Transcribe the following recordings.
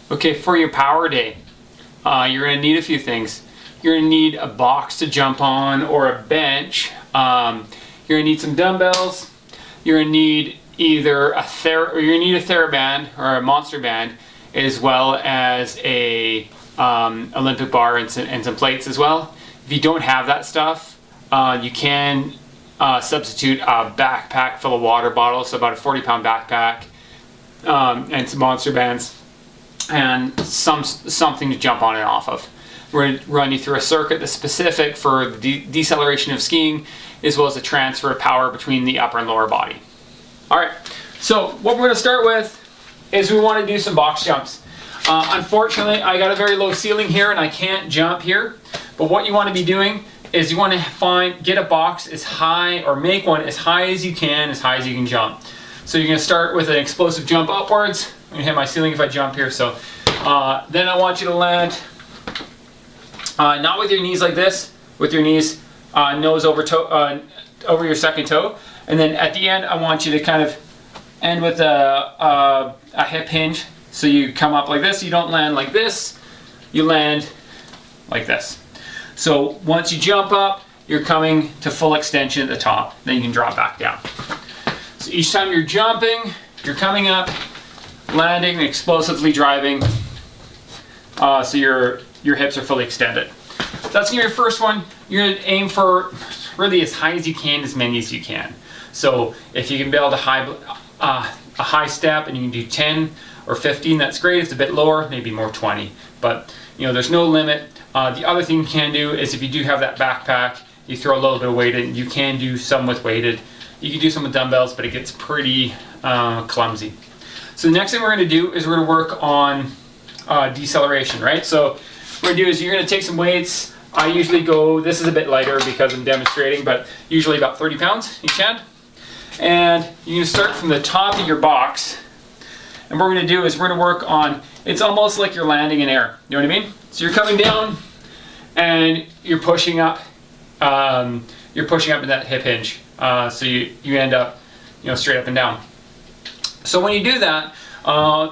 Okay, for your power day, you're going to need a few things. You're going to need a box to jump on or a bench. You're going to need some dumbbells. You're going to need either a TheraBand or a monster band, as well as a Olympic bar and some plates as well. If you don't have that stuff, you can substitute a backpack full of water bottles, so about a 40-pound backpack, and some monster bands, and something to jump on and off of. We're going to run you through a circuit that's specific for the deceleration of skiing, as well as the transfer of power between the upper and lower body. Alright, so what we're going to start with is we want to do some box jumps. Unfortunately, I got a very low ceiling here and I can't jump here, but what you want to be doing is you want to get a box as high, or make one as high as you can jump. So you're going to start with an explosive jump upwards. I'm going to hit my ceiling if I jump here. So then I want you to land not with your knees like this, with your knees nose over your second toe. And then at the end, I want you to kind of end with a hip hinge. So you come up like this. You don't land like this. You land like this. So once you jump up, you're coming to full extension at the top. Then you can drop back down. So each time you're jumping, you're coming up, landing, explosively driving. So your hips are fully extended. So that's gonna be your first one. You're gonna aim for really as high as you can, as many as you can. So if you can build a high step and you can do 10 or 15, that's great. If it's a bit lower, maybe more 20. But there's no limit. The other thing you can do is, if you do have that backpack, you throw a little bit of weight in. You can do some with weighted. You can do some with dumbbells, but it gets pretty clumsy. So the next thing we're going to do is we're going to work on deceleration, right? So what we're going to do is you're going to take some weights. I usually go, this is a bit lighter because I'm demonstrating, but usually about 30 pounds each hand. And you're going to start from the top of your box. And what we're going to do is we're going to work on, it's almost like you're landing in air. You know what I mean? So you're coming down and you're pushing up. You're pushing up in that hip hinge. So you end up, straight up and down. So when you do that,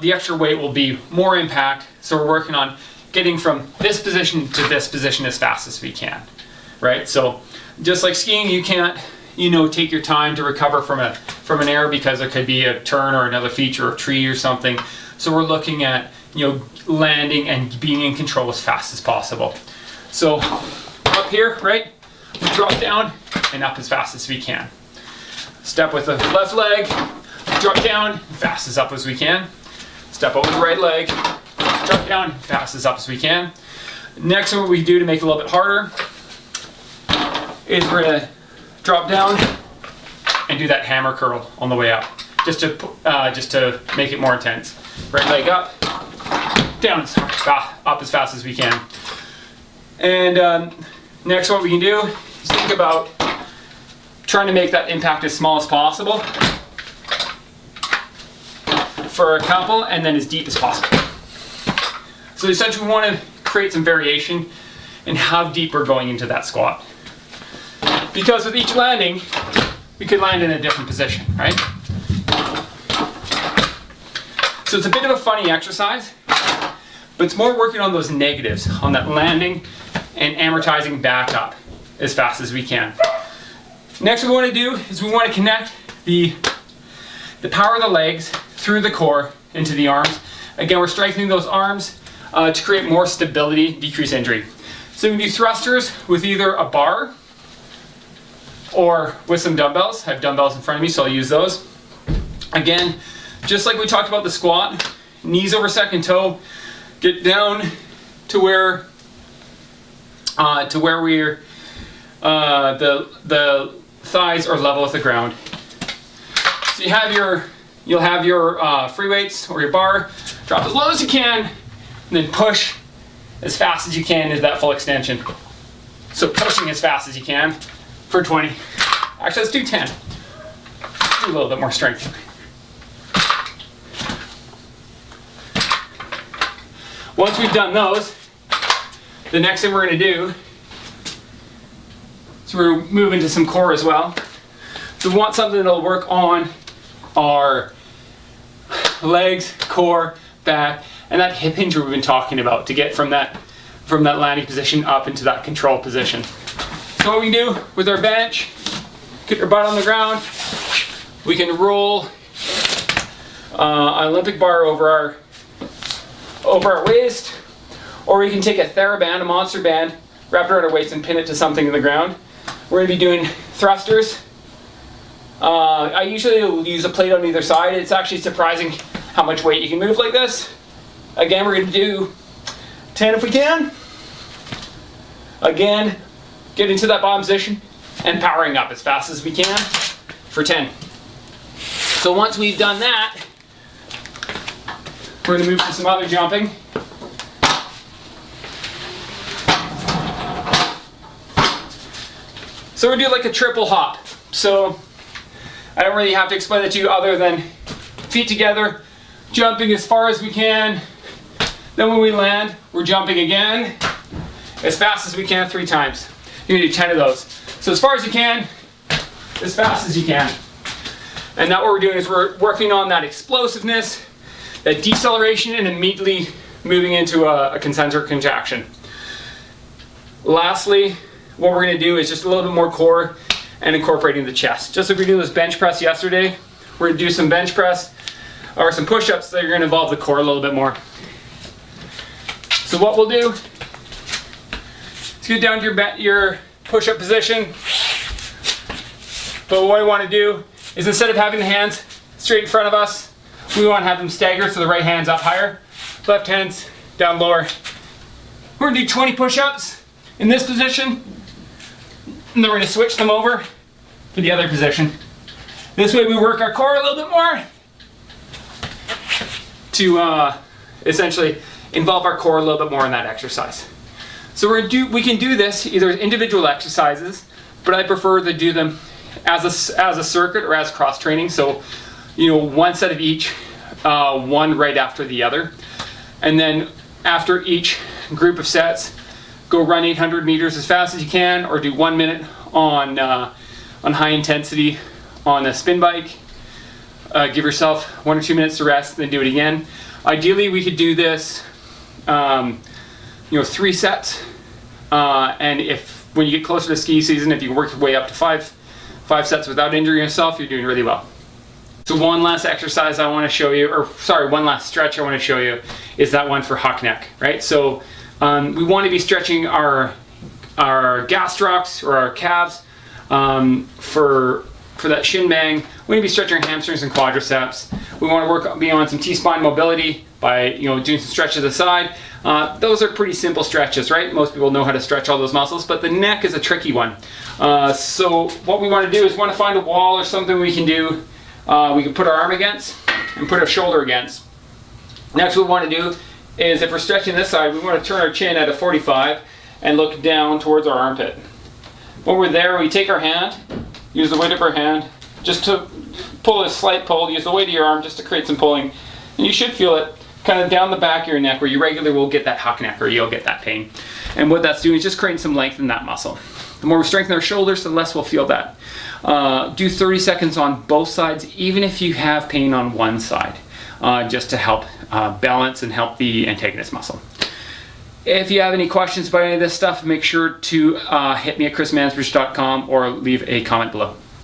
the extra weight will be more impact. So we're working on getting from this position to this position as fast as we can, right? So just like skiing, you can't, take your time to recover from an error because there could be a turn or another feature or a tree or something. So we're looking at, landing and being in control as fast as possible. So up here, right? We drop down and up as fast as we can. Step with the left leg, drop down, fast as up as we can. Step over the right leg, drop down, fast as up as we can. Next, what we do to make it a little bit harder is we're gonna drop down and do that hammer curl on the way up, just to make it more intense. Right leg up, down, up as fast as we can. And next, what we can do is think about trying to make that impact as small as possible for a couple, and then as deep as possible. So essentially we want to create some variation in how deep we're going into that squat. Because with each landing, we could land in a different position, right? So it's a bit of a funny exercise, but it's more working on those negatives, on that landing and amortizing back up as fast as we can. Next, what we want to do is we want to connect the power of the legs through the core into the arms. Again, we're strengthening those arms to create more stability, decrease injury. So we can do thrusters with either a bar or with some dumbbells. I have dumbbells in front of me, so I'll use those. Again, just like we talked about the squat, knees over second toe, get down to where we're the thighs are level with the ground. So you'll have your free weights or your bar. Drop as low as you can, and then push as fast as you can into that full extension. So pushing as fast as you can for 20. Actually, let's do 10. Let's do a little bit more strength. Once we've done those, the next thing we're going to do is we're going to move into some core as well. So we want something that'll work on our legs, core, back, and that hip hinge we've been talking about to get from that landing position up into that control position. So what we can do with our bench, get your butt on the ground, we can roll an Olympic bar over our waist, or we can take a TheraBand, a monster band, wrap it around our waist and pin it to something in the ground. We're going to be doing thrusters. I usually will use a plate on either side. It's actually surprising how much weight you can move like this. Again, we're going to do 10 if we can. Again, get into that bottom position and powering up as fast as we can for 10. So once we've done that, we're going to move to some other jumping. So we do like a triple hop. So I don't really have to explain it to you other than feet together, jumping as far as we can. Then when we land, we're jumping again as fast as we can 3 times. You're gonna do 10 of those. So as far as you can, as fast as you can. And now what we're doing is we're working on that explosiveness, that deceleration, and immediately moving into a concentric contraction. Lastly, what we're going to do is just a little bit more core and incorporating the chest. Just like we did this bench press yesterday, we're going to do some bench press or some push-ups that are going to involve the core a little bit more. So what we'll do is get down to your push-up position. But what we want to do is instead of having the hands straight in front of us, we want to have them stagger, so the right hand's up higher, left hand's down lower. We're going to do 20 push-ups in this position, and then we're going to switch them over to the other position. This way we work our core a little bit more to essentially involve our core a little bit more in that exercise. So we can do this either as individual exercises, but I prefer to do them as a circuit or as cross training. So, you know, one set of each, one right after the other, and then after each group of sets, go run 800 meters as fast as you can, or do 1 minute on high intensity on a spin bike. Give yourself 1 or 2 minutes to rest, then do it again. Ideally, we could do this, 3 sets. And when you get closer to ski season, if you can work your way up to five sets without injuring yourself, you're doing really well. So one last exercise I want to show you, one last stretch I want to show you is that one for huck neck, right? So we want to be stretching our gastrocs or our calves for that shin bang. We need to be stretching our hamstrings and quadriceps. We want to be on some T-spine mobility by doing some stretches aside. Those are pretty simple stretches, right? Most people know how to stretch all those muscles, but the neck is a tricky one. So what we want to do is find a wall or something we can do. We can put our arm against and put our shoulder against. Next, what we want to do is, if we're stretching this side, we want to turn our chin at a 45 and look down towards our armpit. When we're there, we take our hand, use the weight of our hand, just to pull a slight pull, use the weight of your arm just to create some pulling. And you should feel it kind of down the back of your neck where you regularly will get that huck neck or you'll get that pain. And what that's doing is just creating some length in that muscle. The more we strengthen our shoulders, the less we'll feel that. Do 30 seconds on both sides, even if you have pain on one side, just to help balance and help the antagonist muscle. If you have any questions about any of this stuff, make sure to hit me at chrismansbridge.com or leave a comment below.